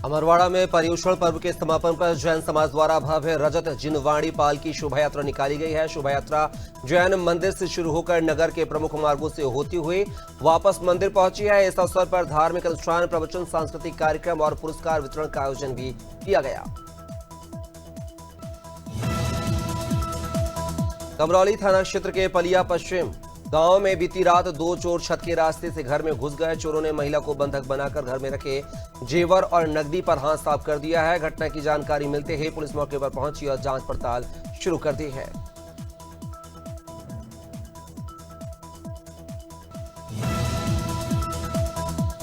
अमरवाड़ा में पर्युषण पर्व के समापन पर जैन समाज द्वारा भव्य रजत जिनवाणी पाल की शोभा यात्रा निकाली गई है। शोभा यात्रा जैन मंदिर से शुरू होकर नगर के प्रमुख मार्गों से होती हुई वापस मंदिर पहुंची है। इस अवसर पर धार्मिक अनुष्ठान, प्रवचन, सांस्कृतिक कार्यक्रम और पुरस्कार वितरण का आयोजन भी किया गया। कमरौली थाना क्षेत्र के पलिया पश्चिम गांव में बीती रात दो चोर छत के रास्ते से घर में घुस गए। चोरों ने महिला को बंधक बनाकर घर में रखे जेवर और नकदी पर हाथ साफ कर दिया है। घटना की जानकारी मिलते ही पुलिस मौके पर पहुंची और जांच पड़ताल शुरू कर दी है।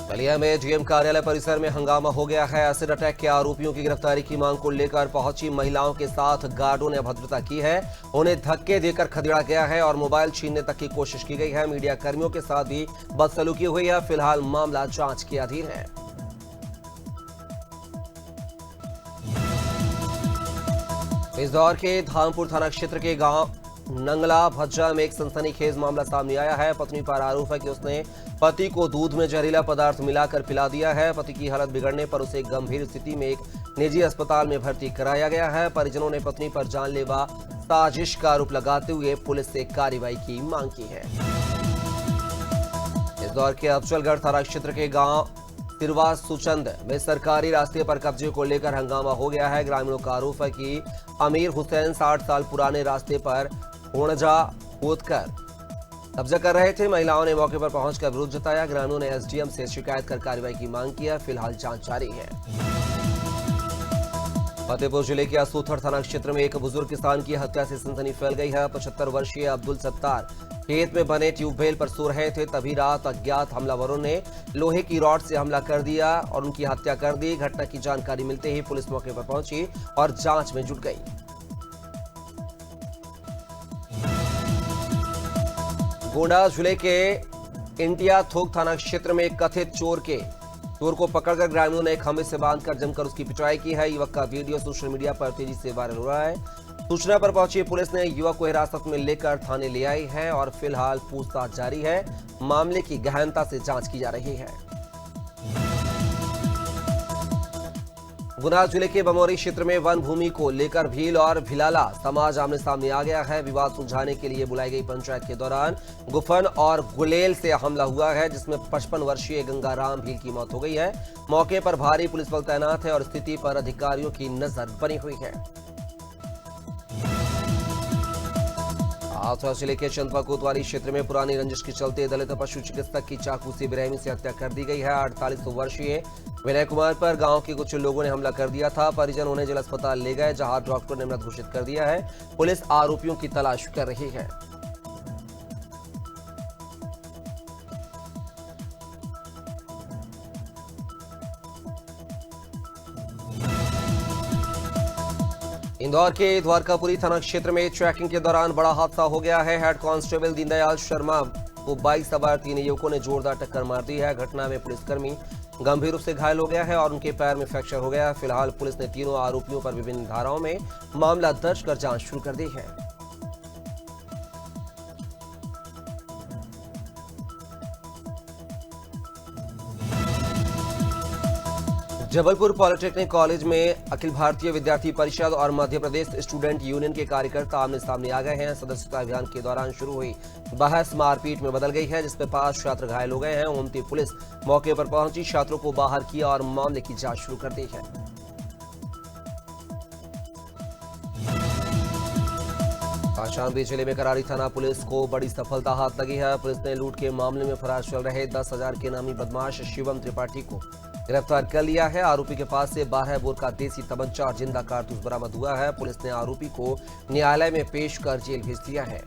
बलिया में डीएम कार्यालय परिसर में हंगामा हो गया है। एसिड अटैक के आरोपियों की गिरफ्तारी की मांग को लेकर पहुंची महिलाओं के साथ गार्डों ने अभद्रता की है। उन्हें धक्के देकर खदेड़ा गया है और मोबाइल छीनने तक की कोशिश की गई है। मीडिया कर्मियों के साथ भी बदसलूकी हुई है। फिलहाल मामला जांच के अधीन है। इस दौर के धामपुर थाना क्षेत्र के गांव नंगला भज्जा में एक सनसनीखेज मामला सामने आया है। पत्नी पर आरोप है कि उसने पति को दूध में जहरीला पदार्थ मिलाकर पिला दिया है। पति की हालत बिगड़ने पर उसे गंभीर स्थिति में एक निजी अस्पताल में भर्ती कराया गया है। परिजनों ने पत्नी पर जानलेवा साजिश का आरोप लगाते हुए पुलिस से कार्रवाई की मांग की है। इस दौर के अफजलगढ़ थाना क्षेत्र के गांव तिरवा सुचंद में सरकारी रास्ते पर कब्जे को लेकर हंगामा हो गया है। ग्रामीणों का आरोप है कि अमीर हुसैन 60 साल पुराने रास्ते पर होनजा खोदकर कब्जा कर रहे थे। महिलाओं ने मौके पर पहुंचकर विरोध जताया। ग्रामीणों ने एसडीएम से शिकायत कर कार्रवाई की मांग की है। फिलहाल जांच जारी है। फतेहपुर जिले के असोथर थाना क्षेत्र में एक बुजुर्ग किसान की हत्या से सनसनी फैल गई है। 75 वर्षीय अब्दुल सत्तार खेत में बने ट्यूबवेल पर सो रहे थे। तभी रात अज्ञात हमलावरों ने लोहे की रॉड से हमला कर दिया और उनकी हत्या कर दी। घटना की जानकारी मिलते ही पुलिस मौके पर पहुंची और जांच में जुट गई। गोंडा जिले के इंटिया थोक थाना क्षेत्र में एक कथित चोर को पकड़कर ग्रामीणों ने खंभे से बांधकर जमकर उसकी पिटाई की है। युवक का वीडियो सोशल मीडिया पर तेजी से वायरल हो रहा है। सूचना पर पहुंची पुलिस ने युवक को हिरासत में लेकर थाने ले आई है और फिलहाल पूछताछ जारी है। मामले की गहनता से जांच की जा रही है। गुना जिले के बमौरी क्षेत्र में वन भूमि को लेकर भील और भिलाला समाज आमने सामने आ गया है। विवाद सुलझाने के लिए बुलाई गई पंचायत के दौरान गुफन और गुलेल से हमला हुआ है, जिसमें 55 वर्षीय गंगाराम भील की मौत हो गई है। मौके पर भारी पुलिस बल तैनात है और स्थिति पर अधिकारियों की नजर बनी हुई है। हाथरस जिले के चंदवा कोतवाली क्षेत्र में पुरानी रंजिश के चलते दलित पशु चिकित्सक की चाकू से बेरहमी से हत्या कर दी गई है। 48 वर्षीय विनय कुमार पर गांव के कुछ लोगों ने हमला कर दिया था। परिजन उन्हें जिला अस्पताल ले गए, जहां डॉक्टर ने मृत घोषित कर दिया है। पुलिस आरोपियों की तलाश कर रही है। इंदौर के द्वारकापुरी थाना क्षेत्र में चेकिंग के दौरान बड़ा हादसा हो गया है। हेड कांस्टेबल दीनदयाल शर्मा को बाइक सवार 3 युवकों ने जोरदार टक्कर मार दी है। घटना में पुलिसकर्मी गंभीर रूप से घायल हो गया है और उनके पैर में फ्रैक्चर हो गया है। फिलहाल पुलिस ने तीनों आरोपियों पर विभिन्न धाराओं में मामला दर्ज कर जांच शुरू कर दी है। जबलपुर पॉलिटेक्निक कॉलेज में अखिल भारतीय विद्यार्थी परिषद और मध्य प्रदेश स्टूडेंट यूनियन के कार्यकर्ता आमने सामने आ गए हैं। सदस्यता अभियान के दौरान शुरू हुई बहस मारपीट में बदल गई है, जिसमें 5 छात्र घायल हो गए हैं। ओमती पुलिस मौके पर पहुंची, छात्रों को बाहर किया और मामले की जांच शुरू कर दी है। कौशाम्बी जिले में करारी थाना पुलिस को बड़ी सफलता हाथ लगी है। पुलिस ने लूट के मामले में फरार चल रहे 10,000 के नामी बदमाश शिवम त्रिपाठी को गिरफ्तार कर लिया है। आरोपी के पास से 12 बोर का देसी तमंचा और जिंदा कारतूस बरामद हुआ है। पुलिस ने आरोपी को न्यायालय में पेश कर जेल भेज दिया है।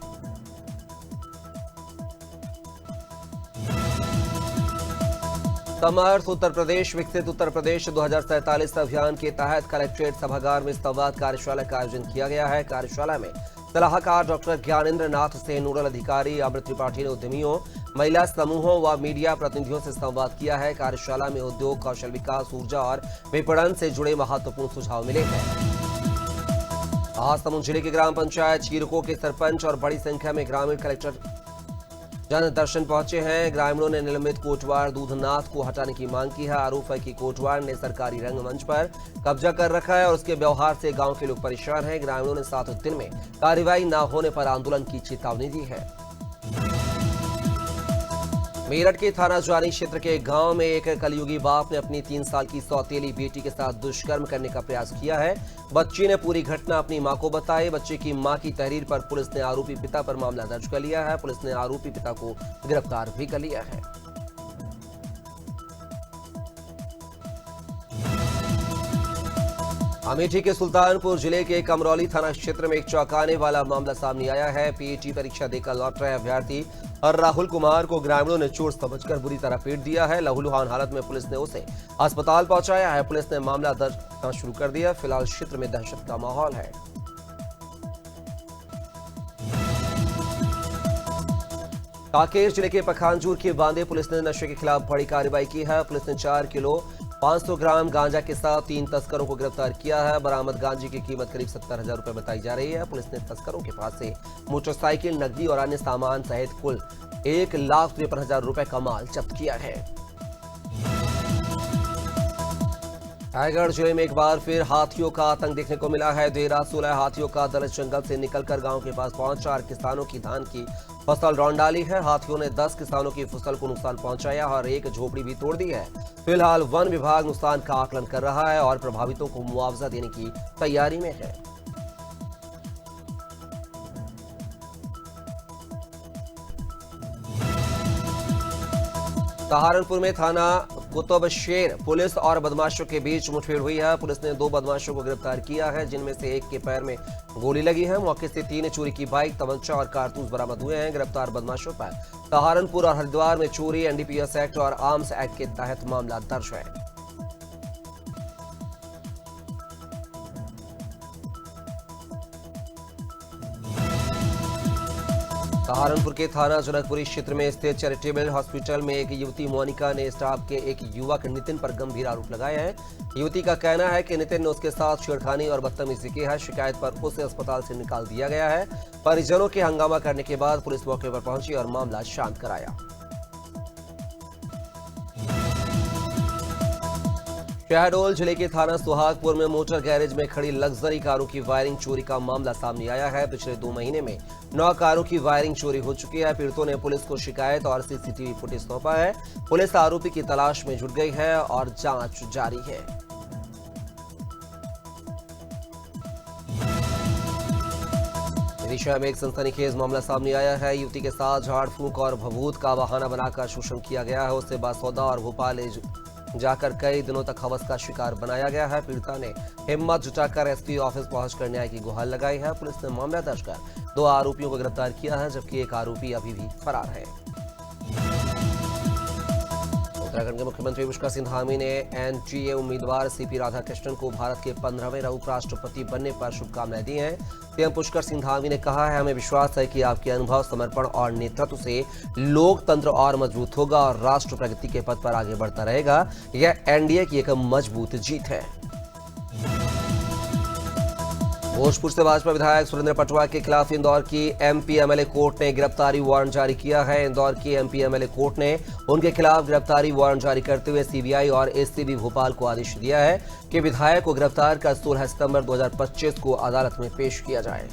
समर्थ उत्तर प्रदेश विकसित उत्तर प्रदेश 2047 अभियान के तहत कलेक्ट्रेट सभागार में संवाद कार्यशाला का आयोजन किया गया है। कार्यशाला में सलाहकार डॉक्टर ज्ञानेंद्र नाथ से नोडल अधिकारी अमृत त्रिपाठी ने उद्यमियों, महिला समूहों व मीडिया प्रतिनिधियों से संवाद किया है। कार्यशाला में उद्योग, कौशल विकास, ऊर्जा और विपणन से जुड़े महत्वपूर्ण सुझाव मिले हैं। महासमुंद जिले के ग्राम पंचायत चीरको के सरपंच और बड़ी संख्या में ग्रामीण कलेक्टर जन दर्शन पहुंचे हैं। ग्रामीणों ने निलंबित कोटवार दूधनाथ को हटाने की मांग की है। आरोप है कि कोटवार ने सरकारी रंगमंच पर कब्जा कर रखा है और उसके व्यवहार से गांव के लोग परेशान हैं। ग्रामीणों ने 7 दिन में कार्रवाई न होने पर आंदोलन की चेतावनी दी है। मेरठ के थाना जानी क्षेत्र के गांव में एक कलयुगी बाप ने अपनी 3 साल की सौतेली बेटी के साथ दुष्कर्म करने का प्रयास किया है। बच्ची ने पूरी घटना अपनी मां को बताई। बच्चे की मां की तहरीर पर पुलिस ने आरोपी पिता पर मामला दर्ज कर लिया है। पुलिस ने आरोपी पिता को गिरफ्तार भी कर लिया है। अमेठी के सुल्तानपुर जिले के कमरौली थाना क्षेत्र में एक चौंकाने वाला मामला सामने आया है। पीएटी परीक्षा देकर लौट रहे अभ्यर्थी और राहुल कुमार को ग्रामीणों ने चोर समझकर बुरी तरह पीट दिया है। लहूलुहान हालत में पुलिस ने उसे अस्पताल पहुंचाया है। पुलिस ने मामला दर्ज करना शुरू कर दिया। फिलहाल क्षेत्र में दहशत का माहौल है। कांकेर जिले के पखानजूर के बांदे पुलिस ने नशे के खिलाफ बड़ी कार्रवाई की है। पुलिस ने 4 किलो 500 ग्राम गांजा के साथ 3 तस्करों को गिरफ्तार किया है। बरामद गांजे की कीमत करीब 70,000 रुपए बताई जा रही है। पुलिस ने तस्करों के पास से मोटरसाइकिल, नकदी और अन्य सामान सहित कुल 1,53,000 रुपए का माल जब्त किया है। रायगढ़ जिले में एक बार फिर हाथियों का आतंक देखने को मिला है। देर रात 16 हाथियों का दल जंगल से निकलकर गांव के पास पहुंच 4 किसानों की धान की फसल रौंद डाली है। हाथियों ने 10 किसानों की फसल को नुकसान पहुंचाया और एक झोपड़ी भी तोड़ दी है। फिलहाल वन विभाग नुकसान का आकलन कर रहा है और प्रभावितों को मुआवजा देने की तैयारी में है। सहारनपुर में थाना कुतुबशेर पुलिस और बदमाशों के बीच मुठभेड़ हुई है। पुलिस ने 2 बदमाशों को गिरफ्तार किया है, जिनमें से एक के पैर में गोली लगी है। मौके से 3 चोरी की बाइक, तमंचा और कारतूस बरामद हुए हैं। गिरफ्तार बदमाशों पर सहारनपुर और हरिद्वार में चोरी, एनडीपीएस एक्ट और आर्म्स एक्ट के तहत मामला दर्ज है। सहारनपुर के थाना जनकपुरी क्षेत्र में स्थित चैरिटेबल हॉस्पिटल में एक युवती मोनिका ने स्टाफ के एक युवक नितिन पर गंभीर आरोप लगाए हैं। युवती का कहना है कि नितिन ने उसके साथ छेड़खानी और बदतमीजी की है। शिकायत पर उसे अस्पताल से निकाल दिया गया है। परिजनों के हंगामा करने के बाद पुलिस मौके पर पहुंची और मामला शांत कराया। शहडोल जिले के थाना सुहागपुर में मोटर गैरेज में खड़ी लग्जरी कारों की वायरिंग चोरी का मामला सामने आया है। पिछले 2 महीने में 9 कारों की वायरिंग चोरी हो चुकी है। पीड़ितों ने पुलिस को शिकायत और सीसीटीवी फुटेज सौंपा है। पुलिस आरोपी की तलाश में जुट गई है और जांच जारी है। विदिशा में एक सनसनीखेज मामला सामने आया है। युवती के साथ झाड़ फूंक और भभूत का बहाना बनाकर शोषण किया गया है। उससे बासौदा और भोपाल जाकर कई दिनों तक हवस का शिकार बनाया गया है। पीड़िता ने हिम्मत जुटाकर एसपी ऑफिस पहुंचकर न्याय की गुहार लगाई है। पुलिस ने मामला दर्ज कर 2 आरोपियों को गिरफ्तार किया है, जबकि एक आरोपी अभी भी फरार है। उत्तराखंड के मुख्यमंत्री पुष्कर सिंह धामी ने एनडीए उम्मीदवार सीपी राधाकृष्णन को भारत के 15वें उपराष्ट्रपति बनने पर शुभकामनाएं दी हैं। सीएम पुष्कर सिंह धामी ने कहा है, हमें विश्वास है कि आपके अनुभव, समर्पण और नेतृत्व से लोकतंत्र और मजबूत होगा और राष्ट्र प्रगति के पथ पर आगे बढ़ता रहेगा। यह एनडीए की एक मजबूत जीत है। भोजपुर से भाजपा विधायक सुरेंद्र पटवा के खिलाफ इंदौर की एमपी एमएलए कोर्ट ने गिरफ्तारी वारंट जारी किया है। इंदौर की एमपी एमएलए कोर्ट ने उनके खिलाफ गिरफ्तारी वारंट जारी करते हुए सीबीआई और एसीबी भोपाल को आदेश दिया है कि विधायक को गिरफ्तार कर 16 सितंबर 2025 को अदालत में पेश किया जाए।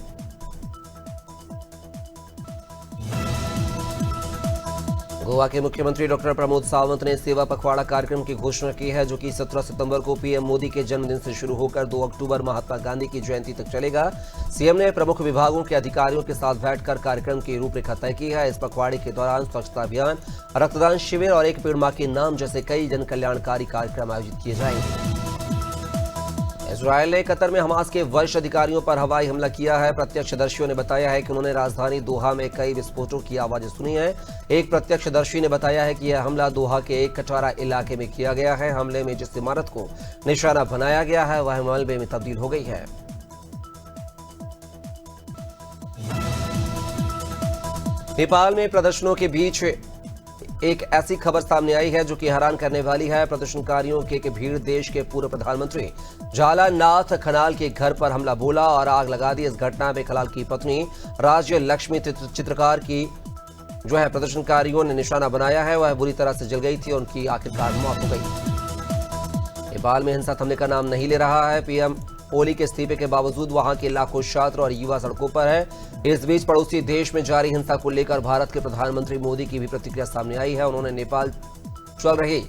गोवा के मुख्यमंत्री डॉक्टर प्रमोद सावंत ने सेवा पखवाड़ा कार्यक्रम की घोषणा की है, जो कि 17 सितंबर को पीएम मोदी के जन्मदिन से शुरू होकर 2 अक्टूबर महात्मा गांधी की जयंती तक चलेगा। सीएम ने प्रमुख विभागों के अधिकारियों के साथ बैठकर कार्यक्रम की रूपरेखा तय की है। इस पखवाड़े के दौरान स्वच्छता अभियान, रक्तदान शिविर और एक पेड़ मां के नाम जैसे कई जन कल्याणकारी कार्यक्रम आयोजित किए जाएंगे। इजरायल ने कतर में हमास के वरिष्ठ अधिकारियों पर हवाई हमला किया है। प्रत्यक्षदर्शियों ने बताया है कि उन्होंने राजधानी दोहा में कई विस्फोटों की आवाजें सुनी है। एक प्रत्यक्षदर्शी ने बताया है कि यह हमला दोहा के एक कटोरा इलाके में किया गया है। हमले में जिस इमारत को निशाना बनाया गया है वह मलबे में तब्दील हो गई है। नेपाल में प्रदर्शनों के बीच एक ऐसी खबर सामने आई है जो कि हैरान करने वाली है। प्रदर्शनकारियों की एक भीड़ देश के पूर्व प्रधानमंत्री झालानाथ खनाल के घर पर हमला बोला और आग लगा दी। इस घटना में खनाल की पत्नी राज्य लक्ष्मी चित्रकार की जो है प्रदर्शनकारियों ने निशाना बनाया है वह बुरी तरह से जल गई थी और उनकी आखिरकार मौत हो गई। नेपाल में हिंसा थमने का नाम नहीं ले रहा है। पीएम ओली के इस्तीफे के बावजूद वहां के लाखों छात्र और युवा सड़कों पर है। इस बीच पड़ोसी देश में जारी हिंसा को लेकर भारत के प्रधानमंत्री मोदी की भी प्रतिक्रिया सामने आई है। उन्होंने नेपाल चल रही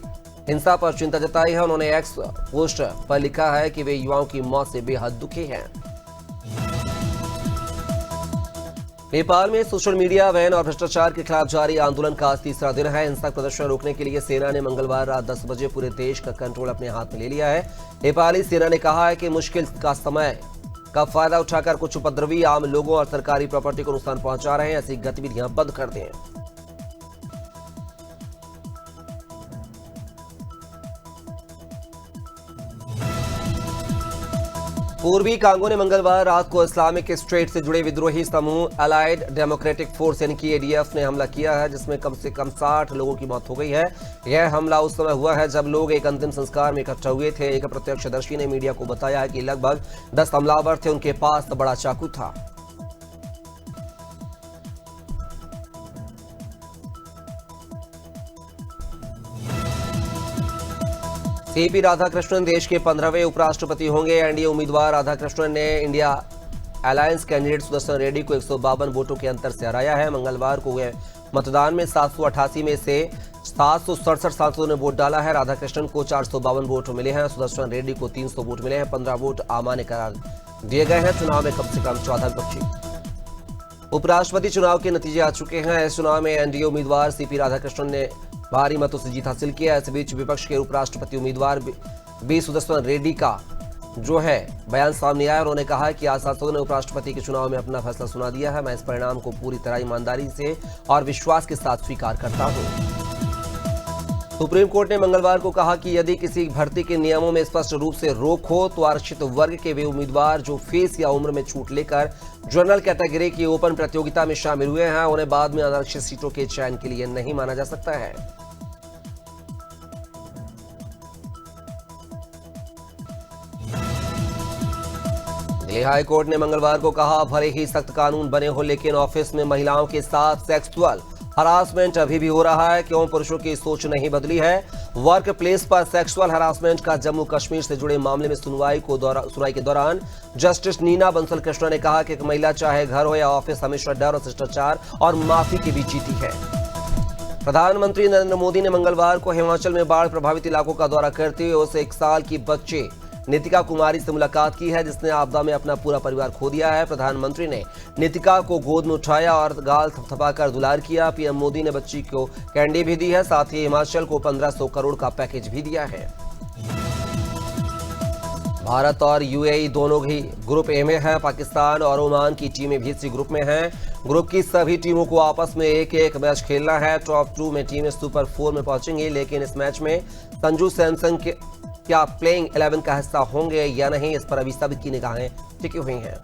हिंसा पर चिंता जताई है। उन्होंने एक्स पोस्ट पर लिखा है कि वे युवाओं की मौत से बेहद दुखी हैं। नेपाल में सोशल मीडिया बैन और भ्रष्टाचार के खिलाफ जारी आंदोलन का आज तीसरा दिन है। हिंसक प्रदर्शन रोकने के लिए सेना ने मंगलवार रात 10 बजे पूरे देश का कंट्रोल अपने हाथ में ले लिया है। नेपाली सेना ने कहा है कि मुश्किल का समय का फायदा उठाकर कुछ उपद्रवी आम लोगों और सरकारी प्रॉपर्टी को नुकसान पहुंचा रहे हैं। ऐसी गतिविधियां बंद कर दें। पूर्वी कांगो ने मंगलवार रात को इस्लामिक स्टेट से जुड़े विद्रोही समूह अलाइड डेमोक्रेटिक फोर्स यानी कि एडीएफ ने हमला किया है, जिसमें कम से कम 60 लोगों की मौत हो गई है। यह हमला उस समय हुआ है जब लोग एक अंतिम संस्कार में इकट्ठा हुए थे। एक प्रत्यक्षदर्शी ने मीडिया को बताया है कि लगभग 10 हमलावर थे। उनके पास बड़ा चाकू था। सीपी राधाकृष्णन देश के 15वें उपराष्ट्रपति होंगे। एनडीए उम्मीदवार राधाकृष्णन ने India alliance candidate Sudarshan Reddy को 152 वोटों के अंतर से हराया है। मंगलवार को हुए मतदान में 788 में से 767 सांसदों ने वोट डाला है। राधाकृष्णन को 452 वोट मिले हैं। सुदर्शन रेड्डी को 300 वोट मिले हैं। 15 वोट अमान्य करार दिए गए हैं। चुनाव में कम से कम 14 विपक्षी उपराष्ट्रपति चुनाव के नतीजे आ चुके हैं। इस चुनाव में एनडीए उम्मीदवार सीपी राधाकृष्णन ने भारी मतों से जीत हासिल किया। इस बीच विपक्ष के उपराष्ट्रपति उम्मीदवार बी सुदर्शन रेड्डी का जो है बयान सामने आया। उन्होंने कहा कि आज सांसदों ने उपराष्ट्रपति के चुनाव में अपना फैसला सुना दिया है। मैं इस परिणाम को पूरी तरह ईमानदारी से और विश्वास के साथ स्वीकार करता हूं। सुप्रीम कोर्ट ने मंगलवार को कहा कि यदि किसी भर्ती के नियमों में स्पष्ट रूप से रोक हो तो आरक्षित वर्ग के वे उम्मीदवार जो फीस या उम्र में छूट लेकर जनरल कैटेगरी की ओपन प्रतियोगिता में शामिल हुए हैं उन्हें बाद में आरक्षित सीटों के चयन के लिए नहीं माना जा सकता है। दिल्ली हाई कोर्ट ने मंगलवार को कहा भले ही सख्त कानून बने हो लेकिन ऑफिस में महिलाओं के साथ सेक्सुअल हरासमेंट अभी भी हो रहा है। क्यों पुरुषों की सोच नहीं बदली है। वर्क प्लेस पर सेक्सुअल हरासमेंट का जम्मू कश्मीर से जुड़े मामले में सुनवाई के दौरान जस्टिस नीना बंसल कृष्णा ने कहा कि एक महिला चाहे घर हो या ऑफिस हमेशा डर और शिष्टाचार और माफी के बीच जीती है। प्रधानमंत्री नरेंद्र मोदी ने मंगलवार को हिमाचल में बाढ़ प्रभावित इलाकों का दौरा करते हुए उस 1 साल की बच्चे नितिका कुमारी से मुलाकात की है जिसने आपदा में अपना पूरा परिवार खो दिया है। प्रधानमंत्री ने नितिका को गोद में उठाया और गाल थपथपाकर दुलार किया। पीएम मोदी ने बच्ची को कैंडी भी दी है। साथ ही हिमाचल को 1500 करोड़ का पैकेज भी दिया है। भारत और यूएई दोनों ही ग्रुप ए में है। पाकिस्तान और ओमान की टीमें भी इसी ग्रुप में हैं। ग्रुप की सभी टीमों को आपस में एक मैच खेलना है। टॉप 2 में टीमें सुपर 4 में पहुंचेंगी, लेकिन इस मैच में संजू सैमसन के क्या प्लेइंग 11 का हिस्सा होंगे या नहीं, इस पर अभी सभी की निगाहें टिकी हुई हैं।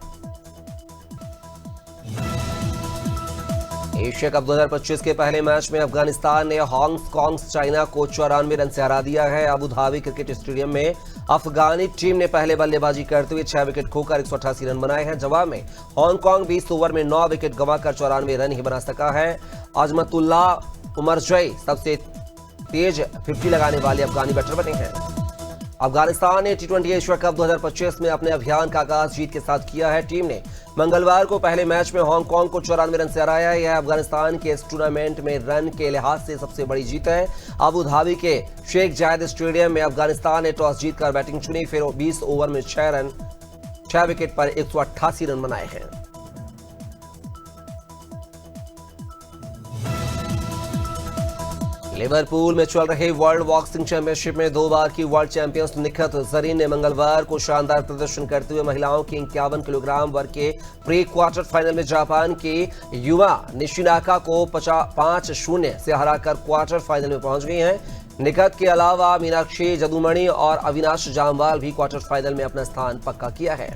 एशिया कप 2025 के पहले मैच में अफगानिस्तान ने हांगकांग चाइना को 94 रन से हरा दिया है। अबू धाबी क्रिकेट स्टेडियम में अफगानी टीम ने पहले बल्लेबाजी करते हुए 6 विकेट खोकर 188 रन बनाए हैं। जवाब में हांगकांग 20 ओवर में 9 विकेट गंवाकर 94 रन ही बना सका है। अजमतुल्लाह उमरजई सबसे तेज 50 लगाने वाले अफगानी बैटर बने हैं। अफगानिस्तान ने टी20 एशिया कप 2025 में अपने अभियान का आगाज जीत के साथ किया है। टीम ने मंगलवार को पहले मैच में हांगकांग को 94 रन से हराया है। यह अफगानिस्तान के इस टूर्नामेंट में रन के लिहाज से सबसे बड़ी जीत है। अबू धाबी के शेख जायद स्टेडियम में अफगानिस्तान ने टॉस जीतकर बैटिंग चुनी, फिर 20 ओवर में 6 विकेट पर 188 रन बनाए हैं। लिवरपूल में चल रहे वर्ल्ड बॉक्सिंग चैंपियनशिप में 2 बार की वर्ल्ड चैंपियंस निखत जरीन ने मंगलवार को शानदार प्रदर्शन करते हुए महिलाओं के 51 किलोग्राम वर्ग के प्री क्वार्टर फाइनल में जापान की युवा निशिनाका को 5-0 से हराकर क्वार्टर फाइनल में पहुंच गई हैं। निखत के अलावा मीनाक्षी जदुमणि और अविनाश जामवाल भी क्वार्टर फाइनल में अपना स्थान पक्का किया है।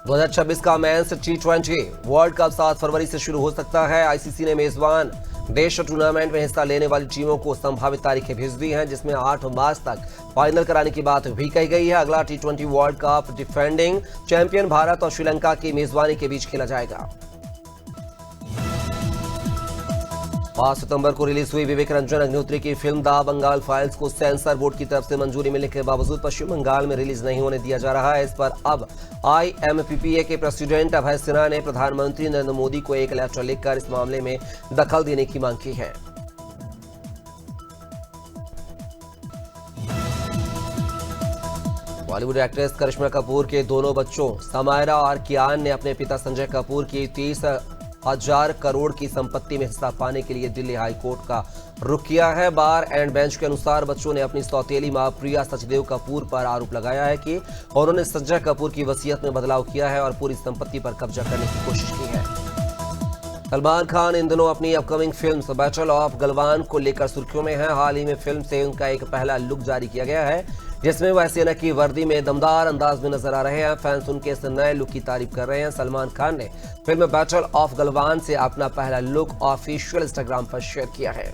दो 2026 का मेंस टी20 वर्ल्ड कप 7 फरवरी से शुरू हो सकता है। आईसीसी ने मेजबान देश टूर्नामेंट में हिस्सा लेने वाली टीमों को संभावित तारीखें भेज दी हैं, जिसमें 8 मार्च तक फाइनल कराने की बात भी कही गई है। अगला T20 world cup defending champion Bharat और श्रीलंका की मेजबानी के बीच खेला जाएगा। 5 सितंबर को रिलीज हुई विवेक रंजन अग्निहोत्री की फिल्म द बंगाल फाइल्स को सेंसर बोर्ड की तरफ से मंजूरी मिलने के बावजूद पश्चिम बंगाल में रिलीज नहीं होने दिया जा रहा है। इस पर अब IMPPA के प्रेसिडेंट अभय सिन्हा ने प्रधानमंत्री नरेंद्र मोदी को एक लेटर लिखकर इस मामले में दखल देने की मांग की है। बॉलीवुड एक्ट्रेस करिश्मा कपूर के दोनों बच्चों समायरा और कियान ने अपने पिता संजय कपूर की 30,000 करोड़ की संपत्ति में हिस्सा पाने के लिए दिल्ली हाई कोर्ट का रुख किया है। बार एंड बेंच के अनुसार बच्चों ने अपनी सौतेली मां प्रिया सचदेव कपूर पर आरोप लगाया है कि उन्होंने संजय कपूर की वसीयत में बदलाव किया है और पूरी संपत्ति पर कब्जा करने की कोशिश की है। सलमान खान इन दिनों अपनी upcoming film battle of Galwan को लेकर सुर्खियों में है। हाल ही में फिल्म से उनका एक पहला लुक जारी किया गया है, जिसमें वह सेना की वर्दी में दमदार अंदाज में नजर आ रहे हैं। फैंस उनके इस नए लुक की तारीफ कर रहे हैं। सलमान खान ने फिल्म बैटल ऑफ गलवान से अपना पहला लुक ऑफिशियल इंस्टाग्राम पर शेयर किया है।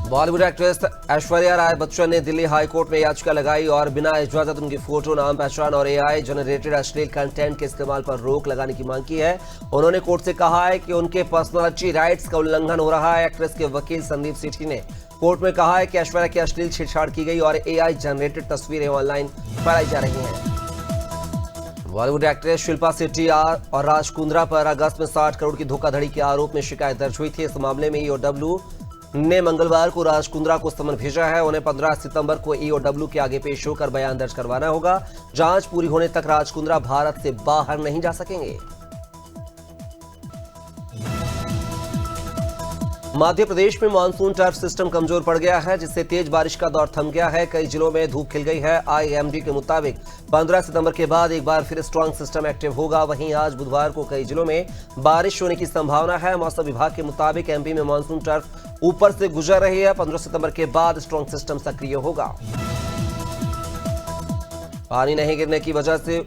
बॉलीवुड एक्ट्रेस ऐश्वर्या राय बच्चन ने दिल्ली हाई कोर्ट में याचिका लगाई और बिना इजाजत उनकी फोटो, नाम, पहचान और AI जनरेटेड अश्लील कंटेंट के इस्तेमाल पर रोक लगाने की मांग की है। उन्होंने कोर्ट से कहा है कि उनके पर्सनैलिटी राइट्स का उल्लंघन हो रहा है। एक्ट्रेस के वकील संदीप सेठी ने कोर्ट में कहा है कि ऐश्वर्या की अश्लील छेड़छाड़ की गई और AI जनरेटेड तस्वीरें ऑनलाइन फैलाई जा रही हैं। बॉलीवुड एक्ट्रेस शिल्पा शेट्टी और राज कुंद्रा पर अगस्त में 60 करोड़ की धोखाधड़ी के आरोप में शिकायत दर्ज हुई थी। इस मामले में EOW ने मंगलवार को राज कुंद्रा को समन भेजा है। उन्हें 15 सितंबर को EOW के आगे पेश होकर बयान दर्ज करवाना होगा। जांच पूरी होने तक राज कुंद्रा भारत से बाहर नहीं जा सकेंगे। मध्य प्रदेश में मानसून टर्फ सिस्टम कमजोर पड़ गया है, जिससे तेज बारिश का दौर थम गया है। कई जिलों में धूप खिल गई है। IMD के मुताबिक 15 सितंबर के बाद एक बार फिर स्ट्रांग सिस्टम एक्टिव होगा। वहीं आज बुधवार को कई जिलों में बारिश होने की संभावना है। मौसम विभाग के मुताबिक MP में मानसून टर्फ ऊपर से गुजर रही है। 15 सितंबर के बाद स्ट्रांग सिस्टम सक्रिय होगा। पानी नहीं गिरने की वजह से